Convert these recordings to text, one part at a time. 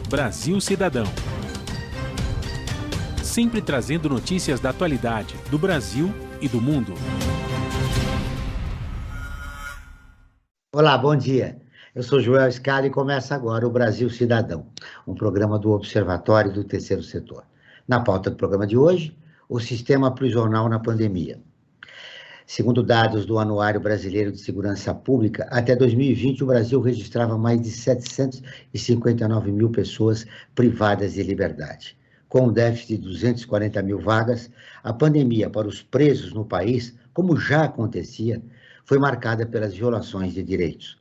Brasil Cidadão. Sempre trazendo notícias da atualidade, do Brasil e do mundo. Olá, bom dia. Eu sou Joel Scala e começa agora o Brasil Cidadão, um programa do Observatório do Terceiro Setor. Na pauta do programa de hoje, o sistema prisional na pandemia. Segundo dados do Anuário Brasileiro de Segurança Pública, até 2020 o Brasil registrava mais de 759 mil pessoas privadas de liberdade. Com um déficit de 240 mil vagas, a pandemia para os presos no país, como já acontecia, foi marcada pelas violações de direitos.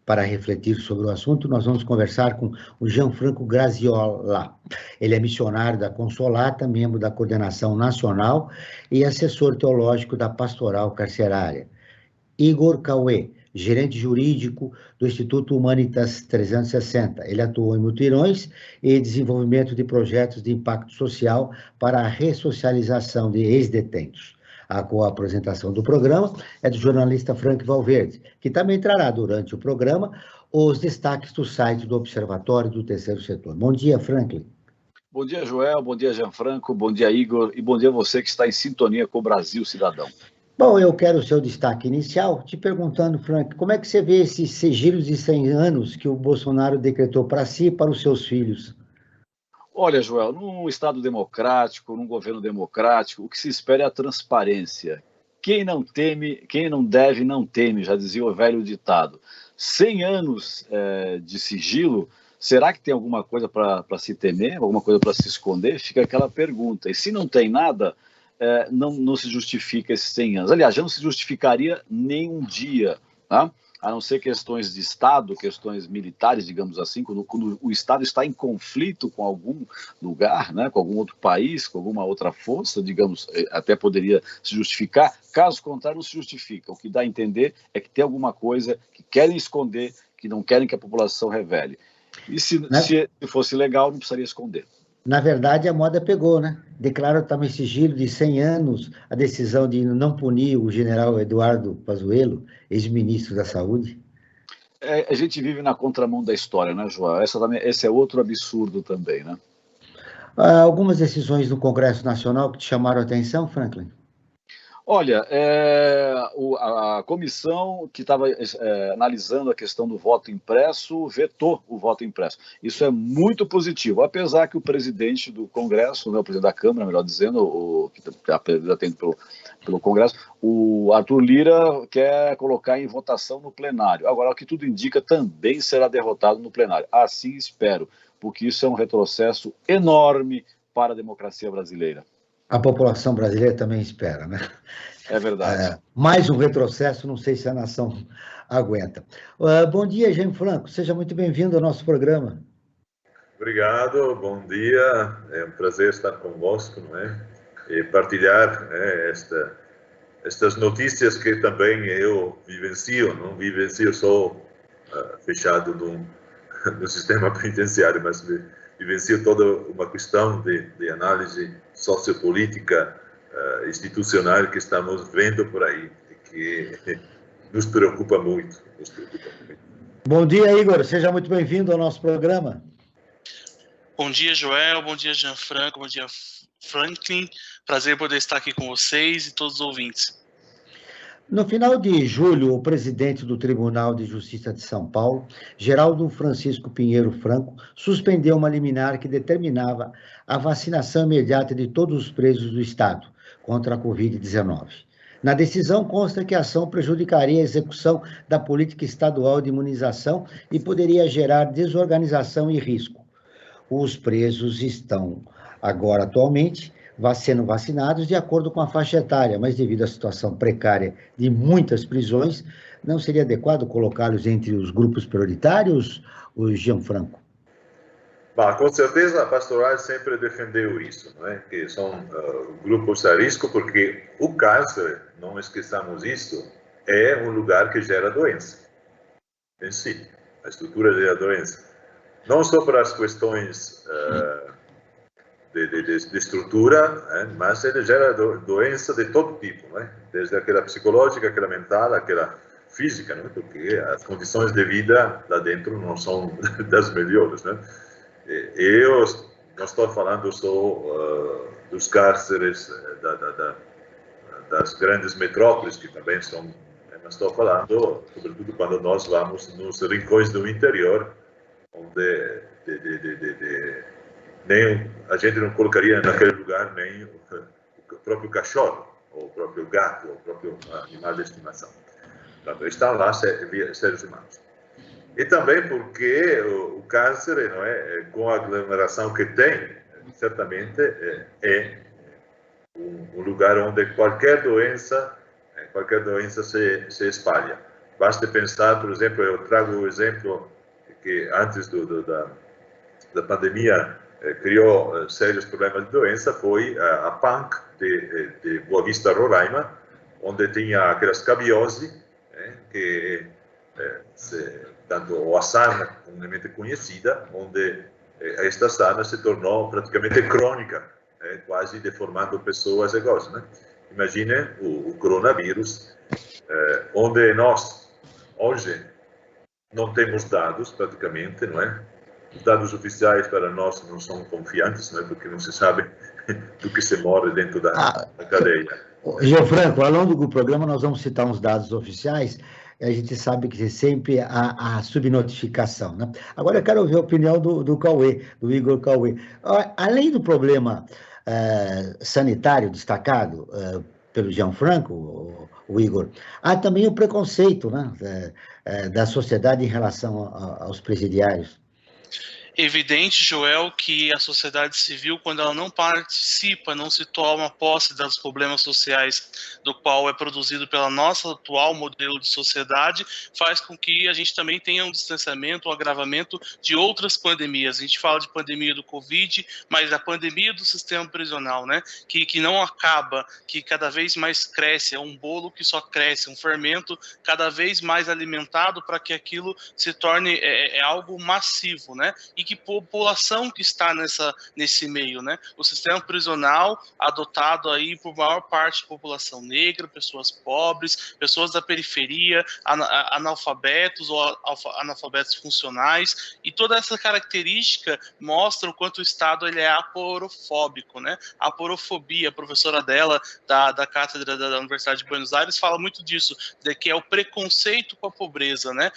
Para refletir sobre o assunto, nós vamos conversar com o Gianfranco Graziola. Ele é missionário da Consolata, membro da Coordenação Nacional e assessor teológico da Pastoral Carcerária. Igor Cauê, gerente jurídico do Instituto Humanitas 360. Ele atuou em mutirões e desenvolvimento de projetos de impacto social para a ressocialização de ex-detentos. A co-apresentação do programa é do jornalista Frank Valverde, que também trará durante o programa os destaques do site do Observatório do Terceiro Setor. Bom dia, Franklin. Bom dia, Joel. Bom dia, Gianfranco. Bom dia, Igor. E bom dia a você que está em sintonia com o Brasil Cidadão. Bom, eu quero o seu destaque inicial, te perguntando, Frank, como é que você vê esses sigilos de 100 anos que o Bolsonaro decretou para si e para os seus filhos? Olha, Joel, num Estado democrático, num governo democrático, o que se espera é a transparência. Quem não teme, quem não deve, não teme, já dizia o velho ditado. 100 anos de sigilo, será que tem alguma coisa para se temer, alguma coisa para se esconder? Fica aquela pergunta. E se não tem nada, não se justifica esses 100 anos. Aliás, já não se justificaria nem um dia, tá? A não ser questões de Estado, questões militares, digamos assim, quando o Estado está em conflito com algum lugar, né, com algum outro país, com alguma outra força, digamos, até poderia se justificar. Caso contrário, não se justifica. O que dá a entender é que tem alguma coisa que querem esconder, que não querem que a população revele. E se fosse legal, não precisaria esconder. Na verdade, a moda pegou, né? Declara também sigilo de 100 anos a decisão de não punir o general Eduardo Pazuello, ex-ministro da Saúde. A gente vive na contramão da história, né, João? Esse é outro absurdo também, né? Algumas decisões do Congresso Nacional que te chamaram a atenção, Franklin? Olha, a comissão que estava analisando a questão do voto impresso vetou o voto impresso. Isso é muito positivo, apesar que o presidente do Congresso, né, o presidente da Câmara, melhor dizendo, que está atendendo pelo Congresso, o Arthur Lira quer colocar em votação no plenário. Agora, o que tudo indica, também será derrotado no plenário. Assim espero, porque isso é um retrocesso enorme para a democracia brasileira. A população brasileira também espera, né? É verdade. Mais um retrocesso, não sei se a nação aguenta. Bom dia, Gianfranco, seja muito bem-vindo ao nosso programa. Obrigado, bom dia, é um prazer estar convosco, não é? E partilhar estas notícias que também eu vivencio, não vivencio só fechado no sistema penitenciário, mas vivencio toda uma questão de análise sociopolítica institucional que estamos vendo por aí, que nos preocupa muito. Bom dia, Igor. Seja muito bem-vindo ao nosso programa. Bom dia, Joel. Bom dia, Gianfranco. Bom dia, Franklin. Prazer poder estar aqui com vocês e todos os ouvintes. No final de julho, o presidente do Tribunal de Justiça de São Paulo, Geraldo Francisco Pinheiro Franco, suspendeu uma liminar que determinava a vacinação imediata de todos os presos do Estado contra a Covid-19. Na decisão consta que a ação prejudicaria a execução da política estadual de imunização e poderia gerar desorganização e risco. Os presos estão agora, atualmente, sendo vacinados de acordo com a faixa etária, mas devido à situação precária de muitas prisões, não seria adequado colocá-los entre os grupos prioritários, o Gianfranco? Bah, com certeza a pastoral sempre defendeu isso, não é? Que são grupos a risco, porque o cárcere, não esqueçamos isso, é um lugar que gera doença em si, a estrutura gera doença. Não só para as questões de estrutura, mas ele gera doença de todo tipo, né? Desde aquela psicológica, aquela mental, aquela física, né? Porque as condições de vida lá dentro não são das melhores, né? Eu não estou falando só dos cárceres das grandes metrópoles, que também são, mas estou falando, sobretudo, quando nós vamos nos rincões do interior, onde nem a gente não colocaria naquele lugar nem o próprio cachorro, ou o próprio gato, ou o próprio animal de estimação. Portanto, estão lá seres humanos. E também porque o cárcere, não é, com a aglomeração que tem, certamente é um lugar onde qualquer doença se espalha. Basta pensar, por exemplo, eu trago o exemplo que antes da pandemia criou sérios problemas de doença, foi a PANC de Boa Vista, Roraima, onde tinha aquela escabiose, que tanto o sarna comumente conhecida, onde esta sarna se tornou praticamente crônica, quase deformando pessoas e coisas, né? Imaginem o coronavírus, onde nós, hoje, não temos dados, praticamente, não é? Os dados oficiais para nós não são confiantes, não é? Porque não se sabe do que se morre dentro da cadeia. Gianfranco, ao longo do programa nós vamos citar uns dados oficiais, e a gente sabe que sempre há subnotificação, né? Agora eu quero ouvir a opinião do Cauê, do Igor Cauê. Além do problema sanitário destacado pelo Gianfranco, o Igor, há também o preconceito, né, da sociedade em relação aos presidiários. Evidente, Joel, que a sociedade civil, quando ela não participa, não se toma posse dos problemas sociais do qual é produzido pela nossa atual modelo de sociedade, faz com que a gente também tenha um distanciamento, um agravamento de outras pandemias. A gente fala de pandemia do Covid, mas a pandemia do sistema prisional, né, que não acaba, que cada vez mais cresce, é um bolo que só cresce, um fermento cada vez mais alimentado para que aquilo se torne algo massivo, né? E que população que está nesse meio, né? O sistema prisional adotado aí por maior parte da população negra, pessoas pobres, pessoas da periferia, analfabetos ou analfabetos funcionais, e toda essa característica mostra o quanto o Estado ele é aporofóbico, né? A aporofobia, a professora dela da cátedra da Universidade de Buenos Aires fala muito disso, de que é o preconceito com a pobreza, né?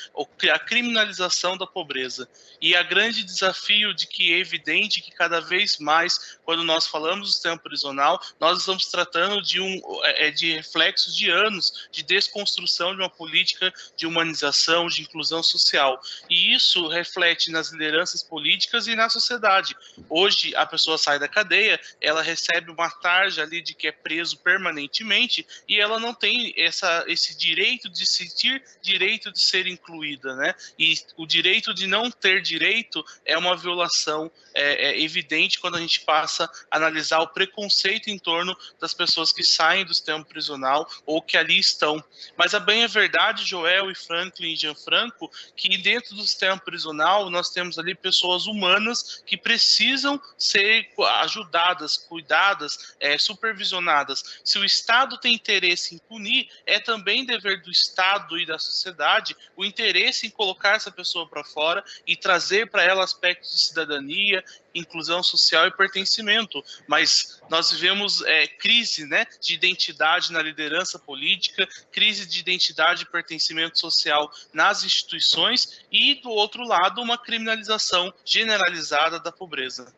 A criminalização da pobreza. E a grande desafio de que é evidente que cada vez mais, quando nós falamos do sistema prisional, nós estamos tratando de reflexos de anos de desconstrução de uma política de humanização, de inclusão social. E isso reflete nas lideranças políticas e na sociedade. Hoje, a pessoa sai da cadeia, ela recebe uma tarja ali de que é preso permanentemente e ela não tem esse direito de sentir, direito de ser incluída, né? E o direito de não ter direito é uma violação evidente quando a gente passa a analisar o preconceito em torno das pessoas que saem do sistema prisional ou que ali estão. Mas a bem é verdade, Joel e Franklin e Gianfranco, que dentro do sistema prisional nós temos ali pessoas humanas que precisam ser ajudadas, cuidadas, supervisionadas. Se o Estado tem interesse em punir, é também dever do Estado e da sociedade o interesse em colocar essa pessoa para fora e trazer para ela aspectos de cidadania, inclusão social e pertencimento. Mas nós vivemos crise, né, de identidade na liderança política, crise de identidade e pertencimento social nas instituições e, do outro lado, uma criminalização generalizada da pobreza.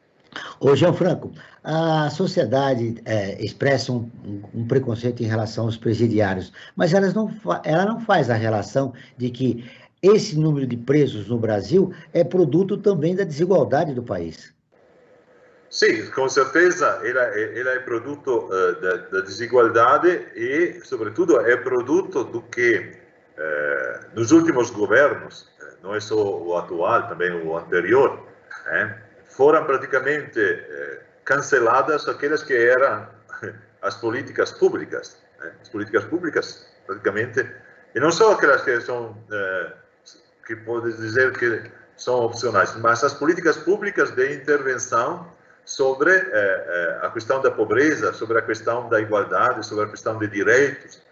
Ô, Gianfranco, a sociedade expressa um preconceito em relação aos presidiários, mas ela não faz a relação de que esse número de presos no Brasil é produto também da desigualdade do país. Sim, com certeza, ela é produto da desigualdade e, sobretudo, é produto do que, nos últimos governos, não é só o atual, também o anterior, foram praticamente canceladas aquelas que eram as políticas públicas. As políticas públicas, praticamente, e não só aquelas que são, que pode dizer que são opcionais, mas as políticas públicas de intervenção sobre a questão da pobreza, sobre a questão da igualdade, sobre a questão de direitos,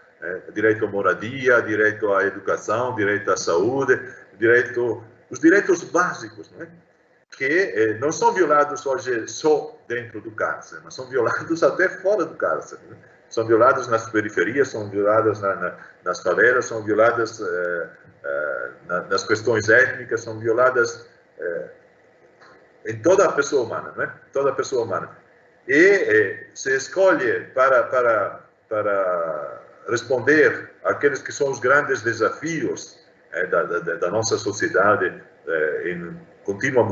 direito à moradia, direito à educação, direito à saúde, os direitos básicos, né? que não são violados hoje só dentro do cárcere, mas são violados até fora do cárcere. Né? São violados nas periferias, são violados nas favelas, são violadas nas questões étnicas, são violadas em toda a pessoa humana, né? Toda a pessoa humana. E se escolhe para responder àqueles que são os grandes desafios da nossa sociedade em contínua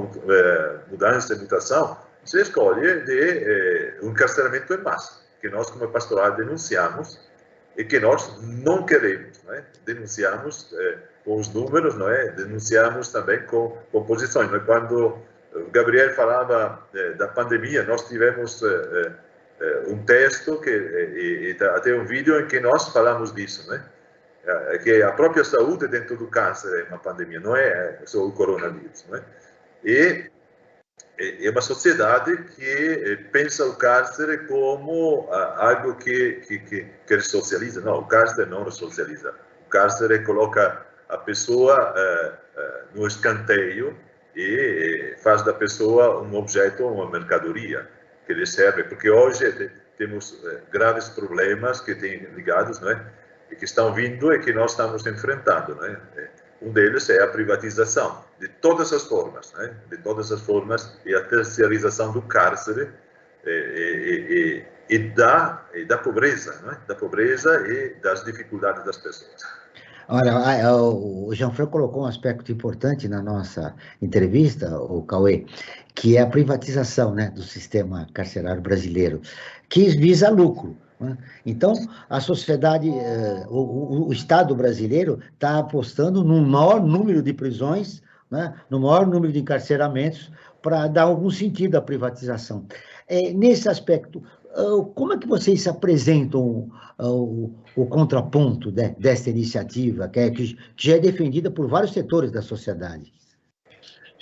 mudança e mutação, se escolhe de um encarceramento em massa, que nós, como pastoral, denunciamos e que nós não queremos. Não é? Denunciamos com os números, não é? Denunciamos também com posições. Não é? Quando o Gabriel falava da pandemia, nós tivemos um texto e até um vídeo em que nós falamos disso, né? Que a própria saúde dentro do cárcere é uma pandemia, não é só o coronavírus, não é? E é uma sociedade que pensa o cárcere como algo que ressocializa. Não, o cárcere não ressocializa. O cárcere coloca a pessoa no escanteio e faz da pessoa um objeto, uma mercadoria que lhe serve. Porque hoje temos graves problemas que têm ligados, não é? E que estão vindo e que nós estamos enfrentando, né? Um deles é a privatização de todas as formas, né? De todas as formas, e a terceirização do cárcere e da pobreza, né? Da pobreza e das dificuldades das pessoas. Olha, o Jean-Franco colocou um aspecto importante na nossa entrevista, o Cauê, que é a privatização, né, do sistema carcerário brasileiro, que visa lucro. Então, a sociedade, o Estado brasileiro está apostando no maior número de prisões, né, no maior número de encarceramentos, para dar algum sentido à privatização. Nesse aspecto, como é que vocês apresentam o contraponto desta iniciativa, que já é defendida por vários setores da sociedade?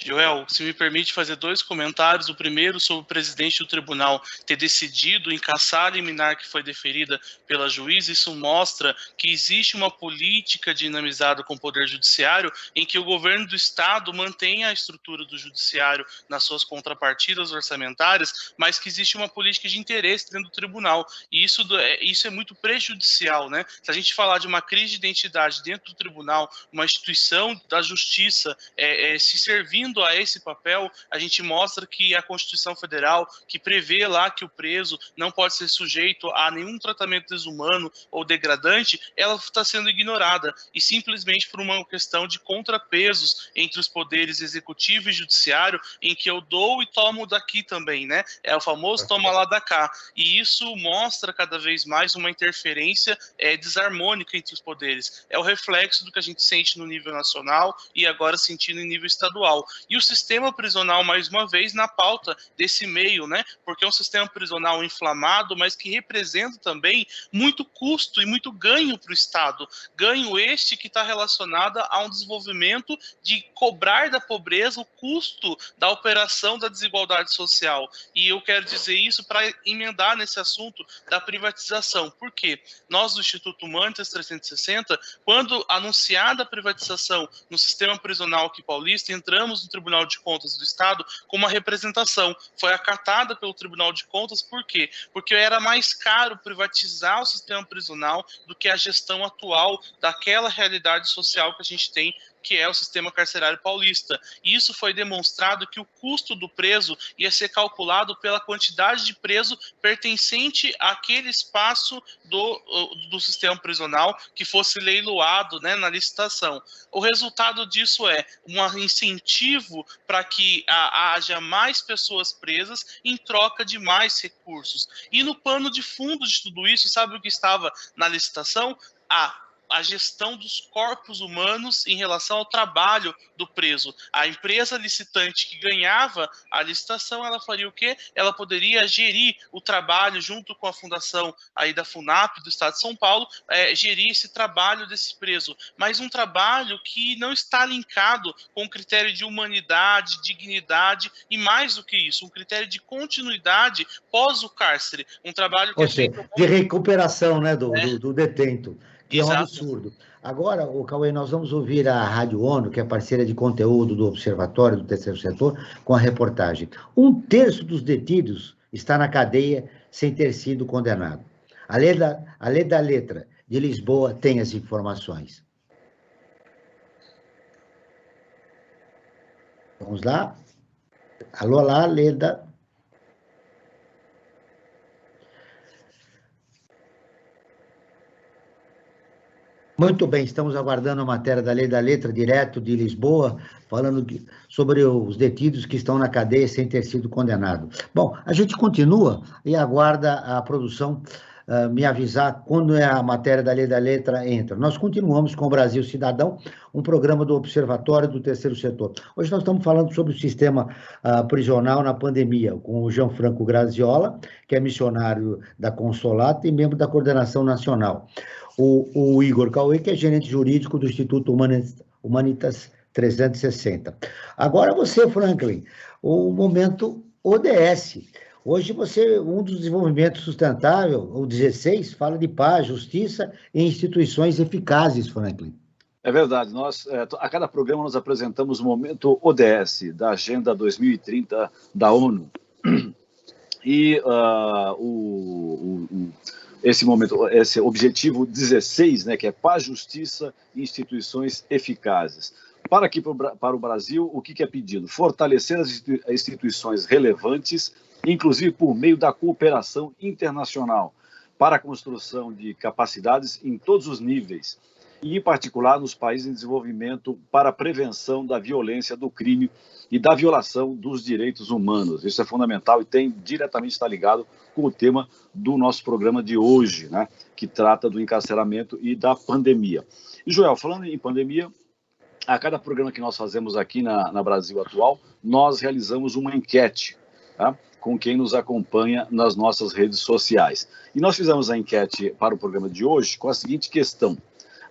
Joel, se me permite fazer dois comentários. O primeiro sobre o presidente do tribunal ter decidido em cassar a liminar que foi deferida pela juíza. Isso mostra que existe uma política dinamizada com o Poder Judiciário em que o governo do Estado mantém a estrutura do Judiciário nas suas contrapartidas orçamentárias, mas que existe uma política de interesse dentro do tribunal. E isso é muito prejudicial, né? Se a gente falar de uma crise de identidade dentro do tribunal, uma instituição da justiça se servindo a esse papel, a gente mostra que a Constituição Federal, que prevê lá que o preso não pode ser sujeito a nenhum tratamento desumano ou degradante, ela está sendo ignorada, e simplesmente por uma questão de contrapesos entre os poderes executivo e judiciário, em que eu dou e tomo daqui também, né? É o famoso toma lá da cá, e isso mostra cada vez mais uma interferência desarmônica entre os poderes. É o reflexo do que a gente sente no nível nacional e agora sentindo em nível estadual. E o sistema prisional, mais uma vez, na pauta desse meio, né? Porque é um sistema prisional inflamado, mas que representa também muito custo e muito ganho para o Estado. Ganho este que está relacionado a um desenvolvimento de cobrar da pobreza o custo da operação da desigualdade social. E eu quero dizer isso para emendar nesse assunto da privatização. Por quê? Nós, do Instituto Mantas 360, quando anunciada a privatização no sistema prisional aqui paulista, entramos no Tribunal de Contas do Estado com uma representação. Foi acatada pelo Tribunal de Contas, por quê? Porque era mais caro privatizar o sistema prisional do que a gestão atual daquela realidade social que a gente tem, que é o sistema carcerário paulista. E isso foi demonstrado que o custo do preso ia ser calculado pela quantidade de preso pertencente àquele espaço do sistema prisional que fosse leiloado, né, na licitação. O resultado disso é um incentivo para que haja mais pessoas presas em troca de mais recursos. E no pano de fundo de tudo isso, sabe o que estava na licitação? A gestão dos corpos humanos em relação ao trabalho do preso. A empresa licitante que ganhava a licitação, ela faria o quê? Ela poderia gerir o trabalho junto com a fundação aí da FUNAP, do Estado de São Paulo, gerir esse trabalho desse preso. Mas um trabalho que não está linkado com o critério de humanidade, dignidade e mais do que isso, um critério de continuidade pós o cárcere. Um trabalho que de recuperação, né, do detento. Que é um absurdo. Agora, o Cauê, nós vamos ouvir a Rádio ONU, que é parceira de conteúdo do Observatório do Terceiro Setor, com a reportagem. 1/3 dos detidos está na cadeia sem ter sido condenado. A lei da letra de Lisboa tem as informações. Vamos lá? Alô, lá, Leda. Muito bem, estamos aguardando a matéria da Lei da Letra, direto de Lisboa, falando sobre os detidos que estão na cadeia sem ter sido condenados. Bom, a gente continua e aguarda a produção me avisar quando a matéria da Lei da Letra entra. Nós continuamos com o Brasil Cidadão, um programa do Observatório do Terceiro Setor. Hoje nós estamos falando sobre o sistema prisional na pandemia, com o Gianfranco Graziola, que é missionário da Consolato e membro da Coordenação Nacional. O Igor Cauê, que é gerente jurídico do Instituto Humanitas 360. Agora você, Franklin, o momento ODS. Hoje um dos desenvolvimentos sustentáveis, o 16, fala de paz, justiça e instituições eficazes, Franklin. É verdade. Nós, a cada programa, nós apresentamos o momento ODS, da Agenda 2030 da ONU. E esse objetivo 16, né, que é paz, justiça e instituições eficazes. Para o Brasil, o que é pedido? Fortalecer as instituições relevantes, inclusive por meio da cooperação internacional, para a construção de capacidades em todos os níveis, e em particular nos países em desenvolvimento para a prevenção da violência, do crime e da violação dos direitos humanos. Isso é fundamental e diretamente está ligado com o tema do nosso programa de hoje, né, que trata do encarceramento e da pandemia. E, Joel, falando em pandemia, a cada programa que nós fazemos aqui na Brasil Atual, nós realizamos uma enquete, tá, com quem nos acompanha nas nossas redes sociais. E nós fizemos a enquete para o programa de hoje com a seguinte questão: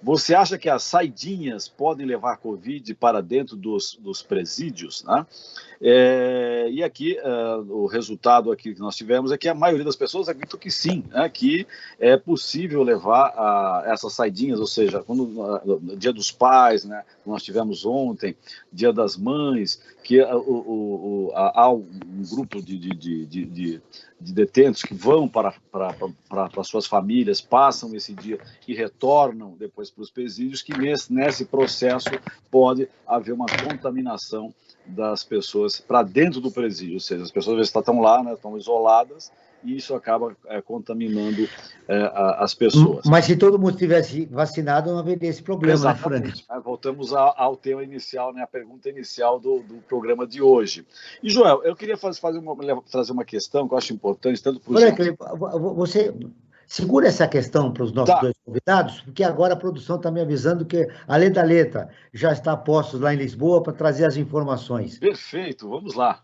você acha que as saidinhas podem levar Covid para dentro dos presídios, né? E aqui, o resultado aqui que nós tivemos é que a maioria das pessoas acreditam que sim, né? Que é possível levar essas saidinhas, ou seja, no Dia dos Pais, né? Nós tivemos ontem, Dia das Mães, que há um grupo de detentos que vão para suas famílias, passam esse dia e retornam depois para os presídios, que nesse processo pode haver uma contaminação das pessoas para dentro do presídio, ou seja, as pessoas estão lá, né, estão isoladas, e isso acaba contaminando as pessoas. Mas se todo mundo estivesse vacinado, não haveria esse problema. Exatamente. Né, Voltamos ao tema inicial, né, a pergunta inicial do programa de hoje. E, Joel, eu queria trazer uma questão que eu acho importante, tanto para os... Você segura essa questão para os nossos dois convidados, porque agora a produção está me avisando que a Lei da Letra já está a postos lá em Lisboa para trazer as informações. Perfeito, vamos lá.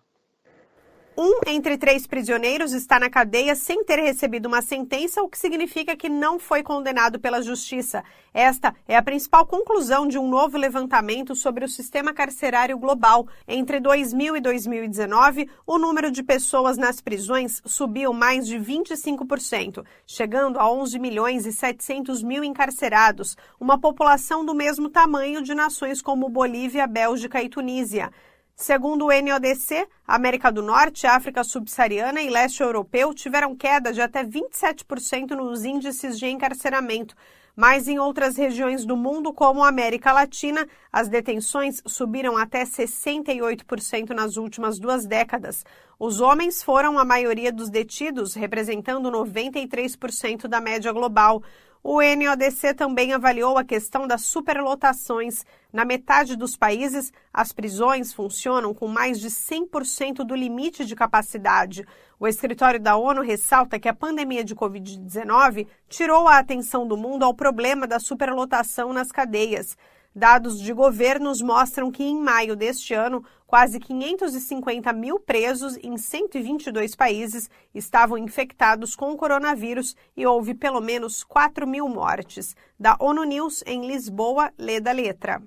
1 entre 3 prisioneiros está na cadeia sem ter recebido uma sentença, o que significa que não foi condenado pela Justiça. Esta é a principal conclusão de um novo levantamento sobre o sistema carcerário global. Entre 2000 e 2019, o número de pessoas nas prisões subiu mais de 25%, chegando a 11 milhões e 700 mil encarcerados, uma população do mesmo tamanho de nações como Bolívia, Bélgica e Tunísia. Segundo o NODC, a América do Norte, África Subsaariana e Leste Europeu tiveram queda de até 27% nos índices de encarceramento. Mas em outras regiões do mundo, como a América Latina, as detenções subiram até 68% nas últimas 2 décadas. Os homens foram a maioria dos detidos, representando 93% da média global. O NODC também avaliou a questão das superlotações. Na metade dos países, as prisões funcionam com mais de 100% do limite de capacidade. O escritório da ONU ressalta que a pandemia de Covid-19 tirou a atenção do mundo ao problema da superlotação nas cadeias. Dados de governos mostram que, em maio deste ano, quase 550 mil presos em 122 países estavam infectados com o coronavírus e houve pelo menos 4 mil mortes. Da ONU News, em Lisboa, Lê da Letra.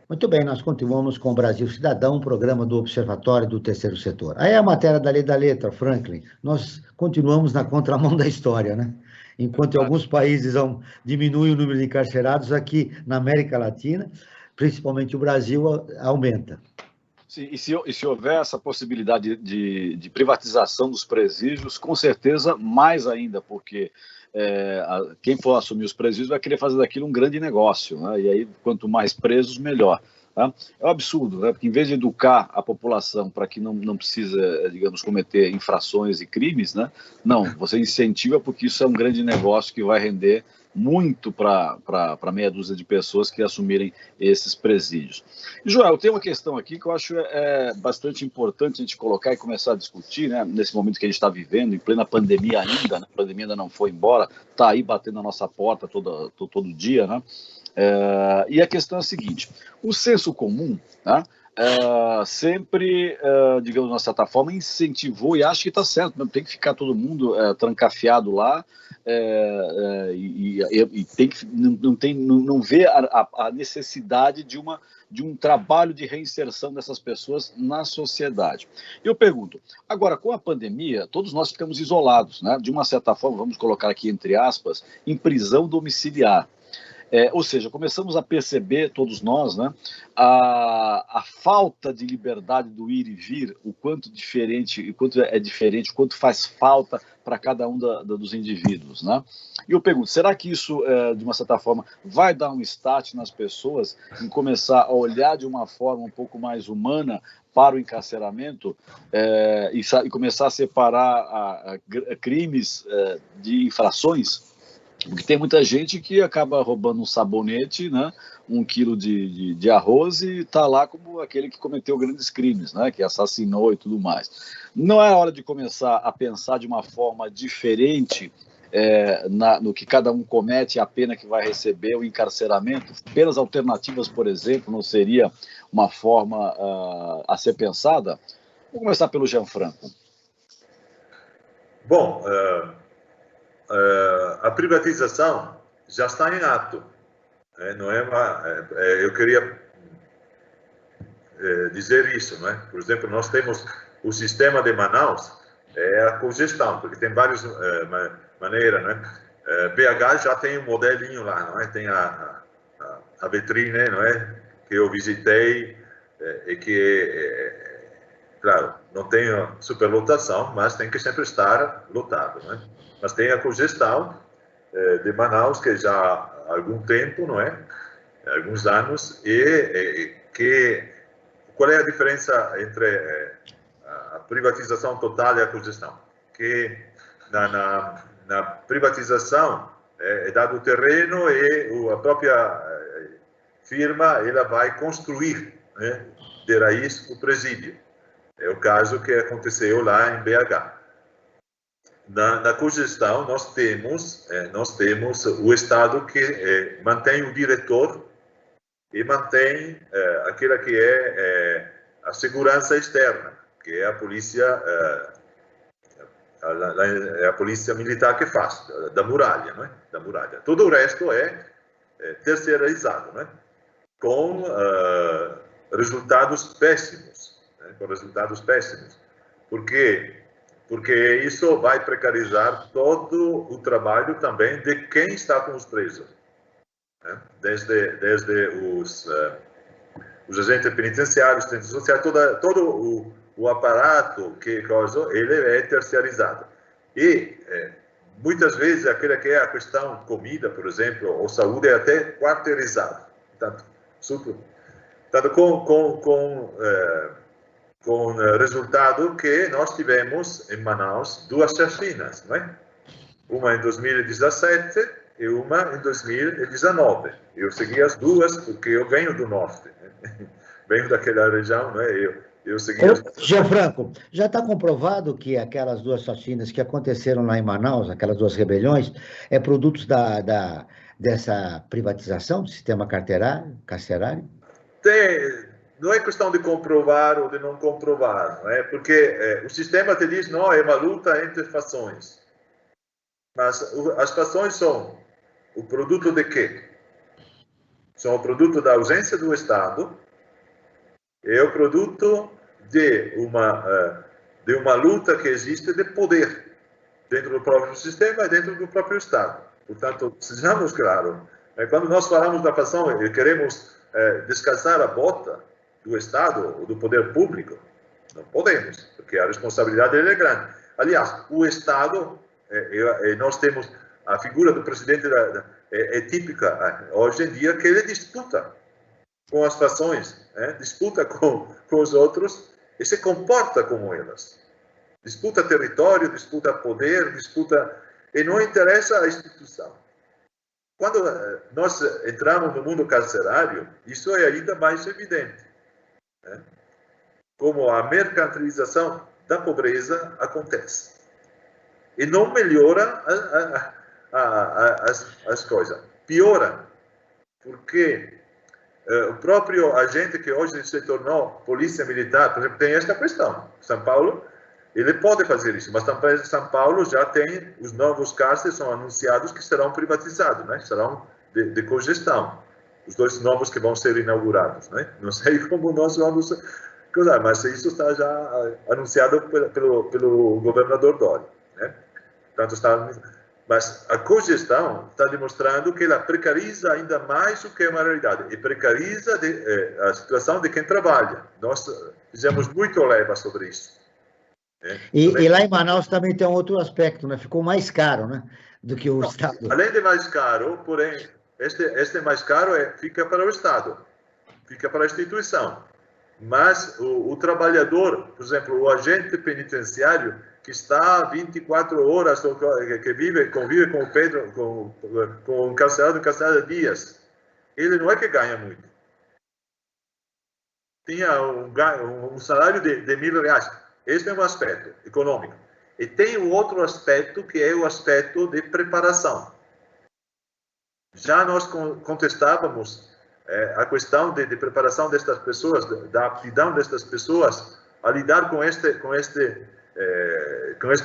Muito bem, nós continuamos com o Brasil Cidadão, um programa do Observatório do Terceiro Setor. Aí a matéria da Lei da Letra, Franklin, nós continuamos na contramão da história, né? enquanto em alguns países diminui o número de encarcerados, aqui na América Latina, principalmente o Brasil, aumenta. Sim, e se houver essa possibilidade de privatização dos presídios, com certeza mais ainda, porque quem for assumir os presídios vai querer fazer daquilo um grande negócio, né? E aí, quanto mais presos, melhor. Tá? É um absurdo, né? Porque em vez de educar a população para que não precisa, digamos, cometer infrações e crimes, né? Não, você incentiva porque isso é um grande negócio que vai render muito para meia dúzia de pessoas que assumirem esses presídios. Joel, tem uma questão aqui que eu acho bastante importante a gente colocar e começar a discutir, né, nesse momento que a gente está vivendo, em plena pandemia ainda, né, a pandemia ainda não foi embora, está aí batendo na nossa porta todo dia, né? E a questão é a seguinte: o senso comum, né, sempre, digamos, de uma certa forma, incentivou, e acho que está certo, não tem que ficar todo mundo trancafiado lá, e tem que, não vê a necessidade de um trabalho de reinserção dessas pessoas na sociedade. Eu pergunto, agora, com a pandemia, todos nós ficamos isolados, né, de uma certa forma, vamos colocar aqui entre aspas, em prisão domiciliar. Ou seja, começamos a perceber, todos nós, né, a falta de liberdade do ir e vir, o quanto é diferente, o quanto faz falta para cada um dos indivíduos, né? E eu pergunto, será que isso, de uma certa forma, vai dar um start nas pessoas em começar a olhar de uma forma um pouco mais humana para o encarceramento e começar a separar crimes de infrações? Porque tem muita gente que acaba roubando um sabonete, né, 1 quilo de arroz e está lá como aquele que cometeu grandes crimes, né, que assassinou e tudo mais. Não é hora de começar a pensar de uma forma diferente no que cada um comete, a pena que vai receber, o encarceramento? Penas alternativas, por exemplo, não seria uma forma a ser pensada? Vou começar pelo Gianfranco. Bom, a privatização já está em ato. Não eu queria dizer isso, não é? Por exemplo, nós temos o sistema de Manaus, a cogestão, porque tem várias maneiras, não é? BH já tem um modelinho lá, não é? Tem a vitrine, não é? Que eu visitei e que claro, não tem superlotação, mas tem que sempre estar lotado, não é? Mas tem a cogestão de Manaus, que já há algum tempo, não é? Alguns anos, qual é a diferença entre a privatização total e a cogestão? Que na privatização é dado o terreno e a própria firma ela vai construir, né, de raiz o presídio. É o caso que aconteceu lá em BH. Na cogestão, nós temos o Estado que mantém o diretor e mantém aquela que é a segurança externa, que é a polícia, a polícia militar que faz, da muralha, não é? Da muralha. Todo o resto é terceirizado, não é? Com resultados péssimos, né? Com resultados péssimos. Porque isso vai precarizar todo o trabalho também de quem está com os presos, né? Desde os agentes penitenciários, assistentes sociais, todo o aparato que causa, ele é terceirizado. E muitas vezes aquela que é a questão comida, por exemplo, ou saúde, é até quarteirizado. Portanto, com resultado que nós tivemos em Manaus 2 chacinas, não é? Uma em 2017 e uma em 2019. Eu segui as duas porque eu venho do norte, né? Venho daquela região, não é? Eu segui as duas. Gianfranco, já está comprovado que aquelas 2 chacinas que aconteceram lá em Manaus, aquelas 2 rebeliões, é produtos dessa privatização do sistema carcerário? Não é questão de comprovar ou de não comprovar, não é? Porque o sistema te diz, não, é uma luta entre fações. Mas as fações são o produto de quê? São o produto da ausência do Estado e o produto de uma luta que existe de poder. dentro do próprio sistema e dentro do próprio Estado. Portanto, sejamos claros, quando nós falamos da fação e queremos descalçar a bota do Estado ou do poder público, não podemos, porque a responsabilidade é grande. Aliás, o Estado, nós temos a figura do presidente, é típica hoje em dia, que ele disputa com as fações, disputa com os outros e se comporta como elas. Disputa território, disputa poder, e não interessa a instituição. Quando nós entramos no mundo carcerário, isso é ainda mais evidente. Como a mercantilização da pobreza acontece. E não melhora as coisas. Piora. Porque o próprio agente que hoje se tornou polícia militar, por exemplo, tem esta questão. São Paulo, ele pode fazer isso, mas também São Paulo já tem, os novos cárceres são anunciados que serão privatizados, né? Serão de cogestão. Os 2 novos que vão ser inaugurados, né? Não sei como nós vamos... Mas isso está já anunciado pelo governador Dória, né? Portanto, mas a cogestão está demonstrando que ela precariza ainda mais o que é uma realidade, e precariza a situação de quem trabalha. Nós fizemos muito leva sobre isso. E lá em Manaus também tem um outro aspecto, né? Ficou mais caro, né? Do que o Estado. Além de mais caro, porém, este mais caro fica para o Estado, fica para a instituição. Mas o trabalhador, por exemplo, o agente penitenciário, que está 24 horas, que convive com o Pedro, com o encarcerado há dias, ele não é que ganha muito. Tinha um salário de R$1.000. Este é um aspecto econômico. E tem o outro aspecto, que é o aspecto de preparação. Já nós contestávamos a questão de preparação destas pessoas, da aptidão destas pessoas a lidar com este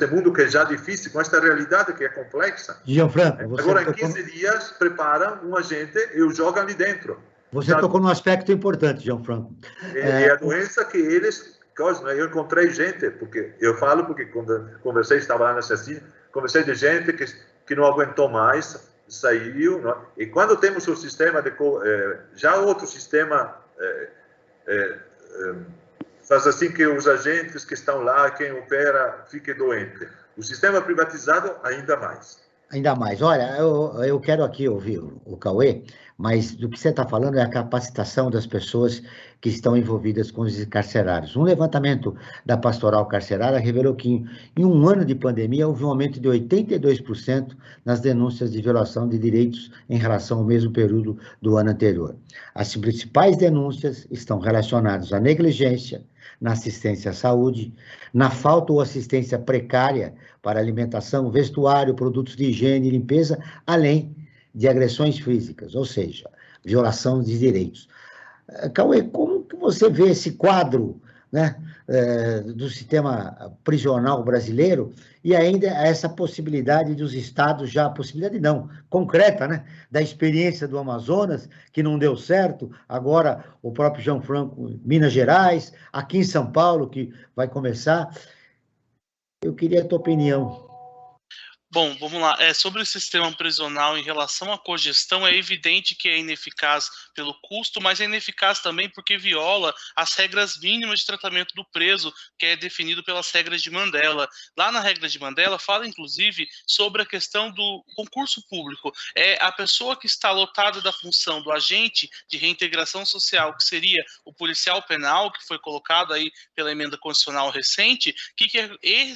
mundo que é já difícil, com esta realidade que é complexa. Gianfranco, agora, em 15 dias, preparam um agente e o jogam ali dentro. Você tocou num aspecto importante, Gianfranco. É a doença que eles... Eu encontrei gente, porque quando conversei, estava lá na Cecília, conversei de gente que não aguentou mais, saiu, não? E quando temos o sistema já outro sistema faz assim que os agentes que estão lá, quem opera, fique doente. O sistema privatizado, ainda mais. Ainda mais. Olha, eu quero aqui ouvir o Cauê, mas do que você está falando é a capacitação das pessoas que estão envolvidas com os carcerários. Um levantamento da Pastoral Carcerária revelou que em um ano de pandemia houve um aumento de 82% nas denúncias de violação de direitos em relação ao mesmo período do ano anterior. As principais denúncias estão relacionadas à negligência na assistência à saúde, na falta ou assistência precária para alimentação, vestuário, produtos de higiene e limpeza, além de agressões físicas, ou seja, violação de direitos. Cauê, como que você vê esse quadro, né, do sistema prisional brasileiro e ainda essa possibilidade dos estados, já a possibilidade não, concreta, né, da experiência do Amazonas, que não deu certo, agora o próprio Gianfranco, Minas Gerais, aqui em São Paulo, que vai começar. Eu queria a tua opinião. Bom, vamos lá. Sobre o sistema prisional em relação à cogestão, é evidente que é ineficaz pelo custo, mas é ineficaz também porque viola as regras mínimas de tratamento do preso, que é definido pelas regras de Mandela. Lá na regra de Mandela, fala inclusive sobre a questão do concurso público. É a pessoa que está lotada da função do agente de reintegração social, que seria o policial penal, que foi colocado aí pela emenda constitucional recente,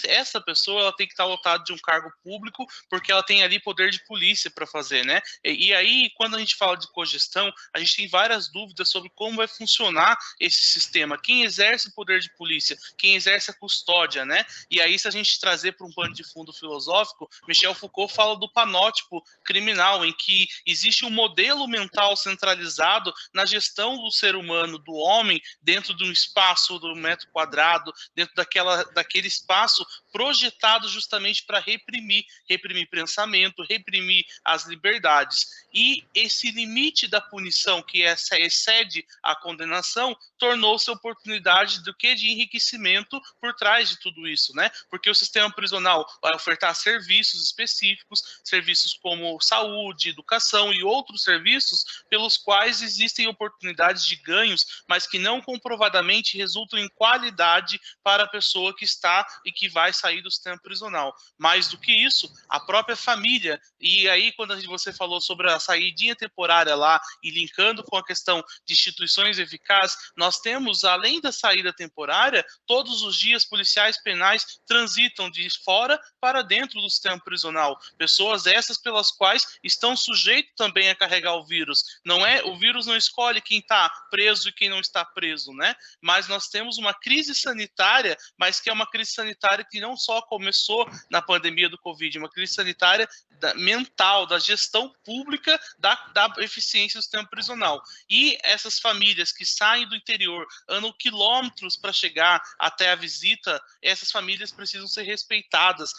essa pessoa ela tem que estar lotada de um cargo público, porque ela tem ali poder de polícia para fazer, né? E aí, quando a gente fala de cogestão, a gente tem várias dúvidas sobre como vai funcionar esse sistema, quem exerce o poder de polícia, quem exerce a custódia, né? E aí, se a gente trazer para um pano de fundo filosófico, Michel Foucault fala do panótipo criminal, em que existe um modelo mental centralizado na gestão do ser humano, do homem, dentro de um espaço do metro quadrado, dentro daquele espaço projetado justamente para reprimir. reprimir pensamento, reprimir as liberdades. E esse limite da punição, que excede a condenação, tornou-se oportunidade do que? De enriquecimento por trás de tudo isso, né? Porque o sistema prisional vai ofertar serviços específicos, serviços como saúde, educação e outros serviços pelos quais existem oportunidades de ganhos, mas que não comprovadamente resultam em qualidade para a pessoa que está e que vai sair do sistema prisional. Mais do que isso, a própria família, e aí quando você falou sobre a saídinha temporária lá e linkando com a questão de instituições eficazes, nós temos, além da saída temporária, todos os dias policiais penais transitam de fora para dentro do sistema prisional. Pessoas essas pelas quais estão sujeitos também a carregar o vírus. O vírus não escolhe quem está preso e quem não está preso, né? Mas nós temos uma crise sanitária, mas que é uma crise sanitária que não só começou na pandemia do Covid, é uma crise sanitária mental, da gestão pública da eficiência do sistema prisional. E essas famílias que saem do interior, andam quilômetros para chegar até a visita, essas famílias precisam ser respeitadas,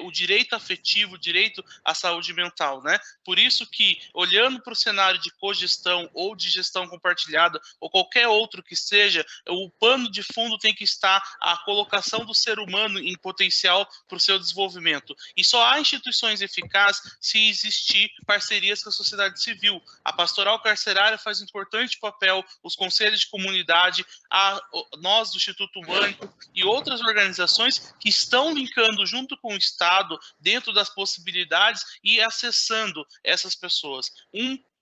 o direito afetivo, o direito à saúde mental, né? Por isso que, olhando para o cenário de cogestão ou de gestão compartilhada, ou qualquer outro que seja, o pano de fundo tem que estar a colocação do ser humano em potencial para o seu desenvolvimento. E só há instituições eficazes se existir parcerias com a sociedade civil. A pastoral carcerária faz um importante papel, os conselhos de comunidade, nós do Instituto Humanico e outras organizações que estão linkando junto com o Estado, dentro das possibilidades e acessando essas pessoas.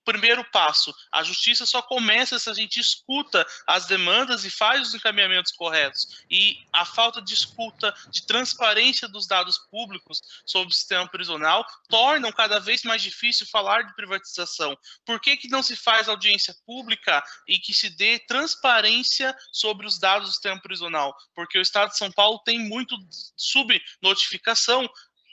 Primeiro passo, a justiça só começa se a gente escuta as demandas e faz os encaminhamentos corretos. E a falta de escuta, de transparência dos dados públicos sobre o sistema prisional tornam cada vez mais difícil falar de privatização. Por que não se faz audiência pública e que se dê transparência sobre os dados do sistema prisional? Porque o Estado de São Paulo tem muito subnotificação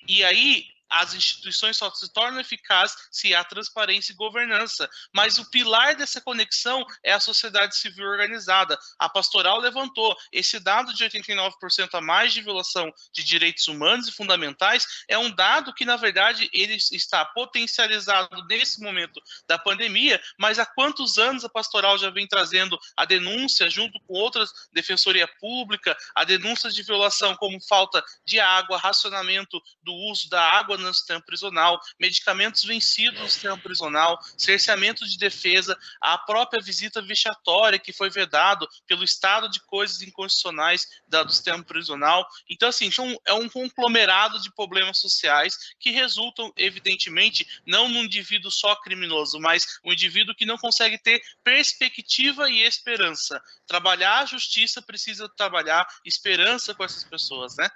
e aí as instituições só se tornam eficazes se há transparência e governança. Mas o pilar dessa conexão é a sociedade civil organizada. A pastoral levantou esse dado de 89% a mais de violação de direitos humanos e fundamentais, é um dado que, na verdade, ele está potencializado nesse momento da pandemia, mas há quantos anos a pastoral já vem trazendo a denúncia, junto com outras, defensoria pública, a denúncia de violação como falta de água, racionamento do uso da água no sistema prisional, medicamentos vencidos no sistema prisional, cerceamento de defesa, a própria visita vexatória que foi vedado pelo estado de coisas inconstitucionais do sistema prisional. Então, assim, é um conglomerado de problemas sociais que resultam, evidentemente, não num indivíduo só criminoso, mas um indivíduo que não consegue ter perspectiva e esperança. Trabalhar a justiça precisa trabalhar esperança com essas pessoas, né?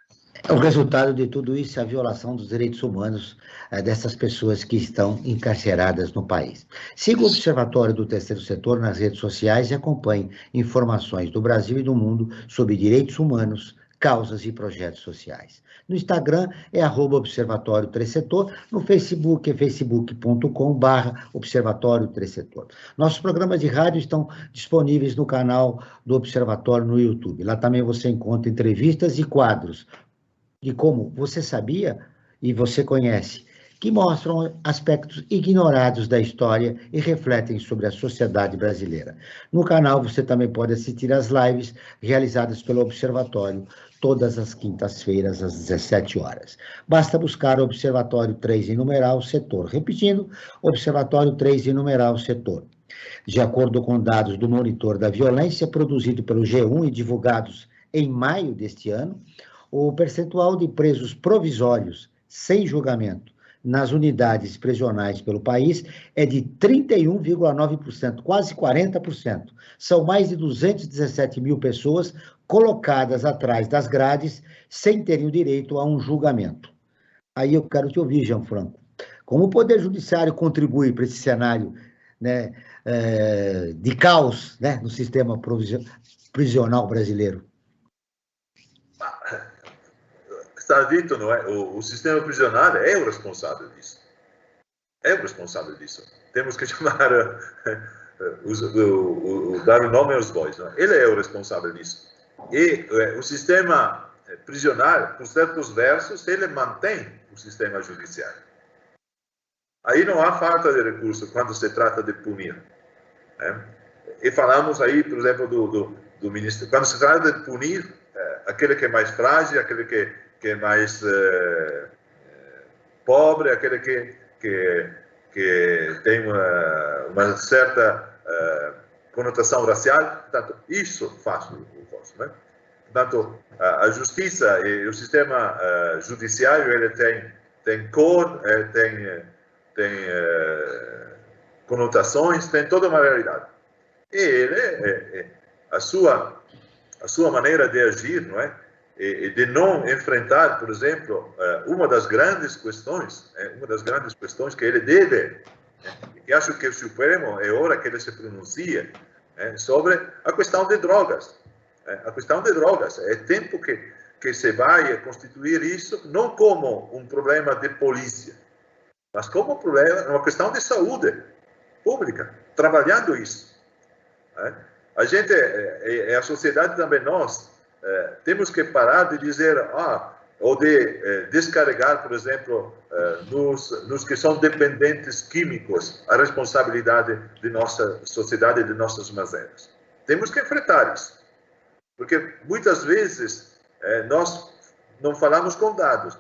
O resultado de tudo isso é a violação dos direitos humanos dessas pessoas que estão encarceradas no país. Siga o Observatório do Terceiro Setor nas redes sociais e acompanhe informações do Brasil e do mundo sobre direitos humanos, causas e projetos sociais. No Instagram é @Observatório Tercetor, no Facebook é facebook.com/Observatório Tercetor. Nossos programas de rádio estão disponíveis no canal do Observatório no YouTube. Lá também você encontra entrevistas e quadros de como você sabia e você conhece, que mostram aspectos ignorados da história e refletem sobre a sociedade brasileira. No canal você também pode assistir às lives realizadas pelo Observatório todas as quintas-feiras às 17 horas. Basta buscar o Observatório 3 em numeral setor. Repetindo, Observatório 3 em numeral setor. De acordo com dados do Monitor da Violência, produzido pelo G1 e divulgados em maio deste ano, o percentual de presos provisórios sem julgamento nas unidades prisionais pelo país é de 31,9%, quase 40%. São mais de 217 mil pessoas colocadas atrás das grades sem terem o direito a um julgamento. Aí eu quero te ouvir, Gianfranco. Como o Poder Judiciário contribui para esse cenário, né, de caos, né, no sistema prisional brasileiro? Está dito, não é? O sistema prisional é o responsável disso. É o responsável disso. Temos que chamar, dar o nome aos bois. Não é? Ele é o responsável disso. E o sistema prisional, por certos versos, ele mantém o sistema judiciário. Aí não há falta de recurso quando se trata de punir. Né? E falamos aí, por exemplo, do ministro, quando se trata de punir aquele que é mais frágil, aquele que é mais pobre, aquele que tem uma certa conotação racial, portanto, isso faz o vosso, né? Portanto, a justiça e o sistema judiciário, ele tem cor, tem conotações, tem toda uma realidade. E ele, a sua maneira de agir, não é? E de não enfrentar, por exemplo, uma das grandes questões que ele deve, e acho que o Supremo é hora que ele se pronuncie sobre a questão de drogas. A questão de drogas. É tempo que se vai constituir isso não como um problema de polícia, mas como uma questão de saúde pública, trabalhando isso. A gente, a sociedade também, nós, temos que parar de dizer, ou de descarregar, por exemplo, nos que são dependentes químicos, a responsabilidade de nossa sociedade e de nossas mazelas. Temos que enfrentar isso. Porque muitas vezes nós não falamos com dados.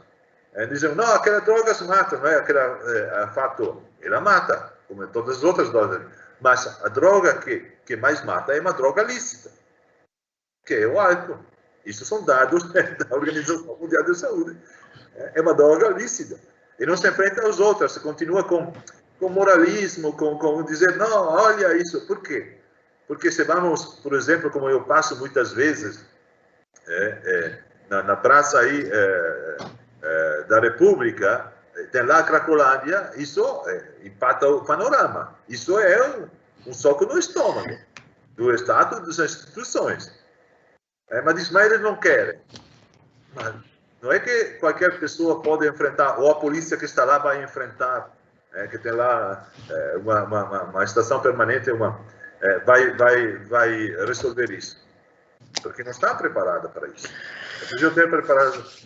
Dizemos, não, aquela droga se mata, não é? Aquela fato, ela mata, como todas as outras drogas. Mas a droga que mais mata é uma droga lícita, que é o álcool. Isso são dados da Organização Mundial de Saúde. É uma droga lícita. E não se enfrenta às outras, se continua com moralismo, com dizer, não, olha isso. Por quê? Porque se vamos, por exemplo, como eu passo muitas vezes na praça aí da República, tem lá a Cracolândia, isso empata o panorama. Isso é um soco no estômago do Estado e das instituições. Mas eles não querem. Mas não é que qualquer pessoa pode enfrentar, ou a polícia que está lá vai enfrentar, que tem lá uma estação permanente, vai resolver isso. Porque não está preparada para isso. É preciso ter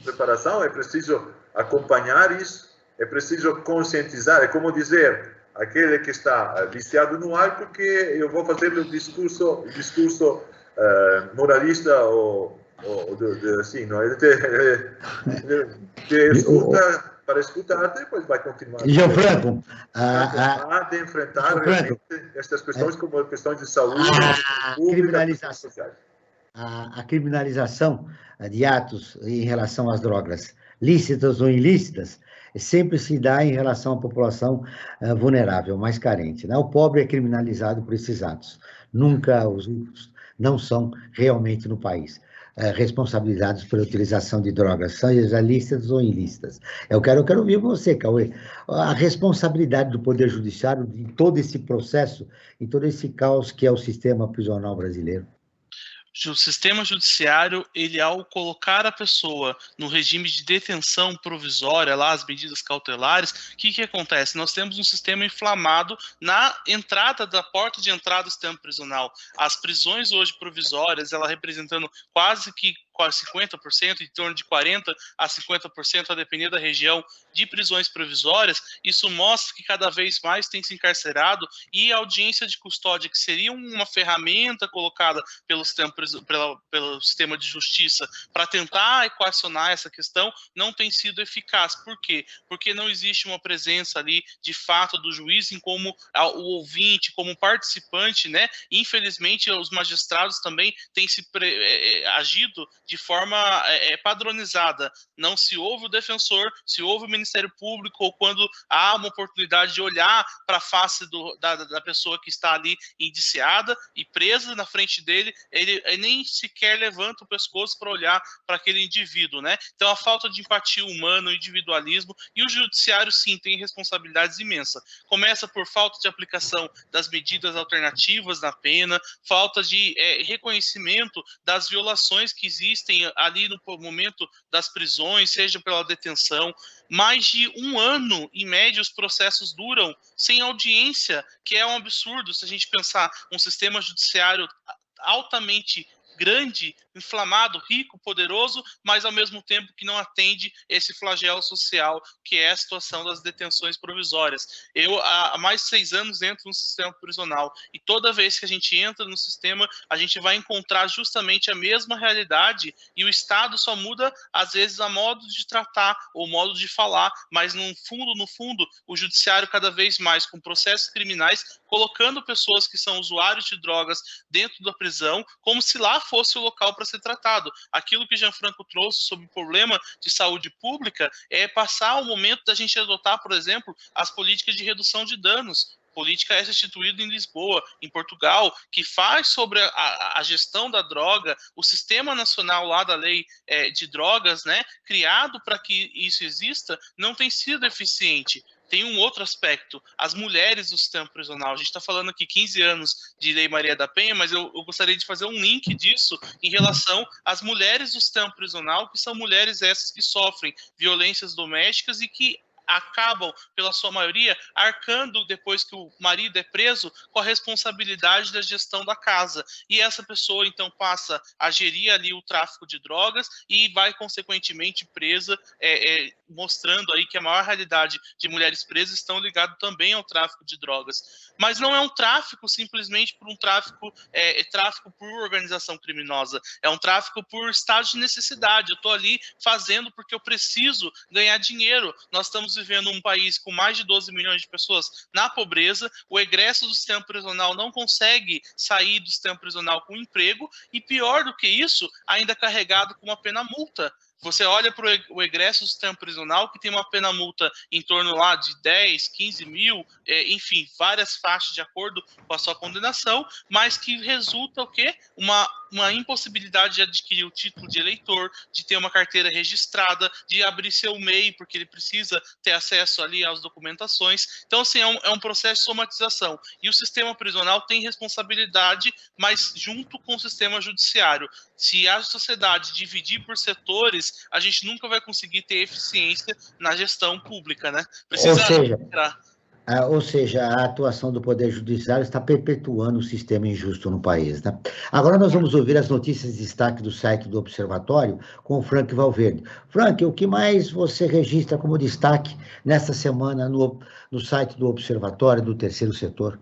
preparação, é preciso acompanhar isso, é preciso conscientizar. É como dizer, aquele que está viciado no álcool, que eu vou fazer o discurso moralista assim, não? Ele te escuta para escutar, depois vai continuar. Gianfranco, de enfrentar realmente estas questões como questões de saúde, a criminalização de atos em relação às drogas, lícitas ou ilícitas, sempre se dá em relação à população vulnerável, mais carente, né? O pobre é criminalizado por esses atos. Nunca os ricos não são realmente no país responsabilizados pela utilização de drogas, sejam lícitas ou ilícitas. Eu quero ouvir você, Cauê. A responsabilidade do Poder Judiciário em todo esse processo, em todo esse caos que é o sistema prisional brasileiro. O sistema judiciário, ele, ao colocar a pessoa no regime de detenção provisória, lá as medidas cautelares, o que acontece? Nós temos um sistema inflamado na entrada, da porta de entrada do sistema prisional. As prisões hoje provisórias, ela representando quase 50%, em torno de 40% a 50%, a depender da região, de prisões provisórias. Isso mostra que cada vez mais tem se encarcerado, e a audiência de custódia, que seria uma ferramenta colocada pelo sistema de justiça para tentar equacionar essa questão, não tem sido eficaz. Por quê? Porque não existe uma presença ali, de fato, do juiz como o ouvinte, como participante, né? Infelizmente, os magistrados também têm agido de forma padronizada. Não se ouve o defensor, se ouve o Ministério Público, ou quando há uma oportunidade de olhar para a face da pessoa que está ali indiciada e presa na frente dele, ele nem sequer levanta o pescoço para olhar para aquele indivíduo, né? Então, a falta de empatia humana, o individualismo, e o judiciário, sim, tem responsabilidades imensas. Começa por falta de aplicação das medidas alternativas na pena, falta de reconhecimento das violações que existem ali no momento das prisões, seja pela detenção. Mais de 1 ano, em média, os processos duram sem audiência, que é um absurdo se a gente pensar um sistema judiciário altamente grande, inflamado, rico, poderoso, mas ao mesmo tempo que não atende esse flagelo social que é a situação das detenções provisórias. Eu, há mais de 6 anos, entro no sistema prisional e toda vez que a gente entra no sistema, a gente vai encontrar justamente a mesma realidade e o Estado só muda, às vezes, a modo de tratar ou modo de falar, mas no fundo, o judiciário cada vez mais com processos criminais, colocando pessoas que são usuários de drogas dentro da prisão, como se lá fosse o local para ser tratado. Aquilo que Gianfranco trouxe sobre o problema de saúde pública é passar o momento da gente adotar, por exemplo, as políticas de redução de danos. Política essa instituída em Lisboa, em Portugal, que faz sobre a gestão da droga, o sistema nacional lá da lei de drogas, né, criado para que isso exista, não tem sido eficiente. Tem um outro aspecto, as mulheres do sistema prisional. A gente está falando aqui 15 anos de Lei Maria da Penha, mas eu gostaria de fazer um link disso em relação às mulheres do sistema prisional, que são mulheres essas que sofrem violências domésticas e que acabam, pela sua maioria, arcando, depois que o marido é preso, com a responsabilidade da gestão da casa. E essa pessoa, então, passa a gerir ali o tráfico de drogas e vai, consequentemente, presa, mostrando aí que a maior realidade de mulheres presas estão ligadas também ao tráfico de drogas. Mas não é um tráfico simplesmente por um tráfico, tráfico por organização criminosa, é um tráfico por estado de necessidade. Eu estou ali fazendo porque eu preciso ganhar dinheiro. Nós estamos vivendo um país com mais de 12 milhões de pessoas na pobreza, o egresso do sistema prisional não consegue sair do sistema prisional com emprego e, pior do que isso, ainda carregado com uma pena multa. Você olha para o egresso do sistema prisional, que tem uma pena multa em torno lá de 10, 15 mil, enfim, várias faixas de acordo com a sua condenação, mas que resulta o quê? Uma impossibilidade de adquirir o título de eleitor, de ter uma carteira registrada, de abrir seu MEI, porque ele precisa ter acesso ali às documentações. Então, assim, é um processo de somatização. E o sistema prisional tem responsabilidade, mas junto com o sistema judiciário. Se a sociedade dividir por setores, a gente nunca vai conseguir ter eficiência na gestão pública, né? Ou seja, a atuação do Poder Judiciário está perpetuando o sistema injusto no país, né? Agora nós vamos ouvir as notícias de destaque do site do Observatório com o Frank Valverde. Frank, o que mais você registra como destaque nesta semana no site do Observatório do Terceiro Setor?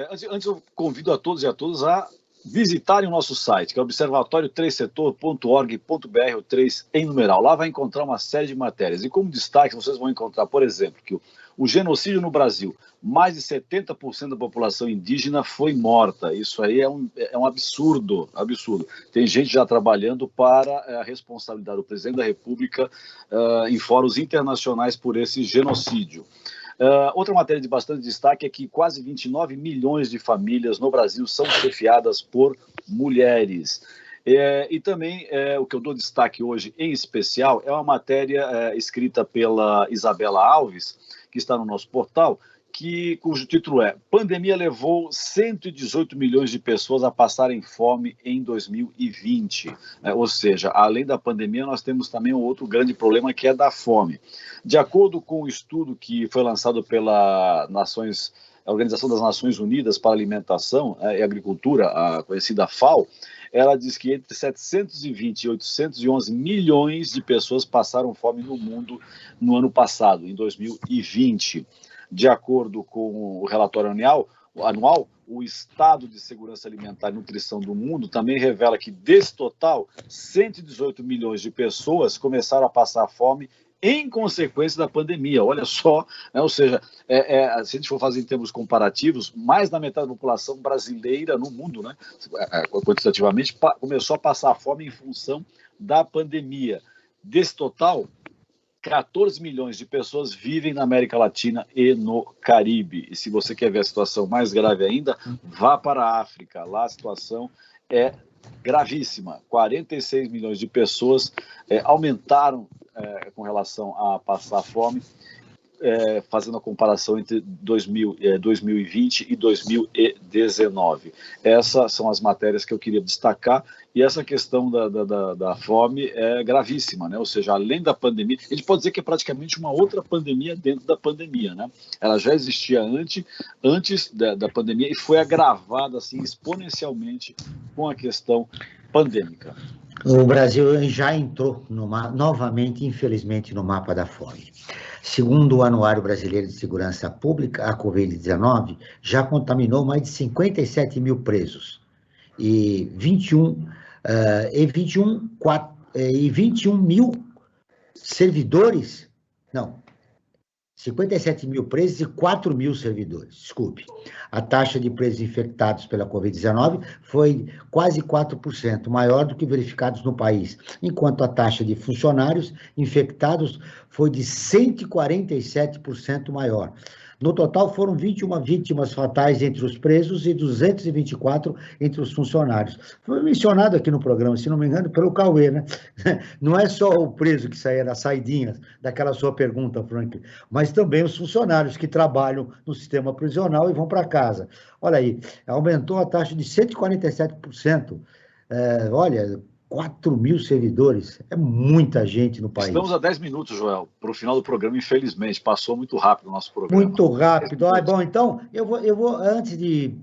Antes eu convido a todos e a todas a visitarem o nosso site, que é observatório3setor.org.br, o 3 em numeral. Lá vai encontrar uma série de matérias. E como destaque, vocês vão encontrar, por exemplo, que o genocídio no Brasil, mais de 70% da população indígena foi morta. Isso aí é um absurdo, absurdo. Tem gente já trabalhando para a responsabilidade do presidente da República em fóruns internacionais por esse genocídio. Outra matéria de bastante destaque é que quase 29 milhões de famílias no Brasil são chefiadas por mulheres. E também o que eu dou destaque hoje em especial é uma matéria escrita pela Isabela Alves, que está no nosso portal, cujo título é Pandemia levou 118 milhões de pessoas a passarem fome em 2020. Ou seja, além da pandemia, nós temos também um outro grande problema, que é da fome. De acordo com o estudo que foi lançado pela Organização das Nações Unidas para a Alimentação e Agricultura, a conhecida FAO, ela diz que entre 720 e 811 milhões de pessoas passaram fome no mundo no ano passado, em 2020. De acordo com o relatório anual, o Estado de Segurança Alimentar e Nutrição do Mundo também revela que, desse total, 118 milhões de pessoas começaram a passar fome em consequência da pandemia. Olha só, né? Ou seja, se a gente for fazer em termos comparativos, mais da metade da população brasileira no mundo, né, quantitativamente, começou a passar fome em função da pandemia. Desse total, 14 milhões de pessoas vivem na América Latina e no Caribe. E se você quer ver a situação mais grave ainda, vá para a África. Lá a situação é gravíssima. 46 milhões de pessoas aumentaram com relação a passar fome. fazendo a comparação entre 2020 e 2019. Essas são as matérias que eu queria destacar, e essa questão da fome é gravíssima, né? Ou seja, além da pandemia, a gente pode dizer que é praticamente uma outra pandemia dentro da pandemia, né? Ela já existia antes da pandemia e foi agravada assim, exponencialmente com a questão pandêmica. O Brasil já entrou novamente, infelizmente, no mapa da fome. Segundo o Anuário Brasileiro de Segurança Pública, a Covid-19 já contaminou mais de 57 mil presos e 21 mil servidores, não, 57 mil presos e 4 mil servidores, desculpe. A taxa de presos infectados pela Covid-19 foi quase 4%, maior do que verificados no país, enquanto a taxa de funcionários infectados foi de 147% maior. No total, foram 21 vítimas fatais entre os presos e 224 entre os funcionários. Foi mencionado aqui no programa, se não me engano, pelo Cauê, né? Não é só o preso que saía das saidinhas, daquela sua pergunta, Frank, mas também os funcionários que trabalham no sistema prisional e vão para casa. Olha aí, aumentou a taxa de 147%. Olha, 4 mil servidores, é muita gente no país. Estamos a 10 minutos, Joel, para o final do programa, infelizmente. Passou muito rápido o nosso programa. Muito rápido. Bom, então, eu vou, antes de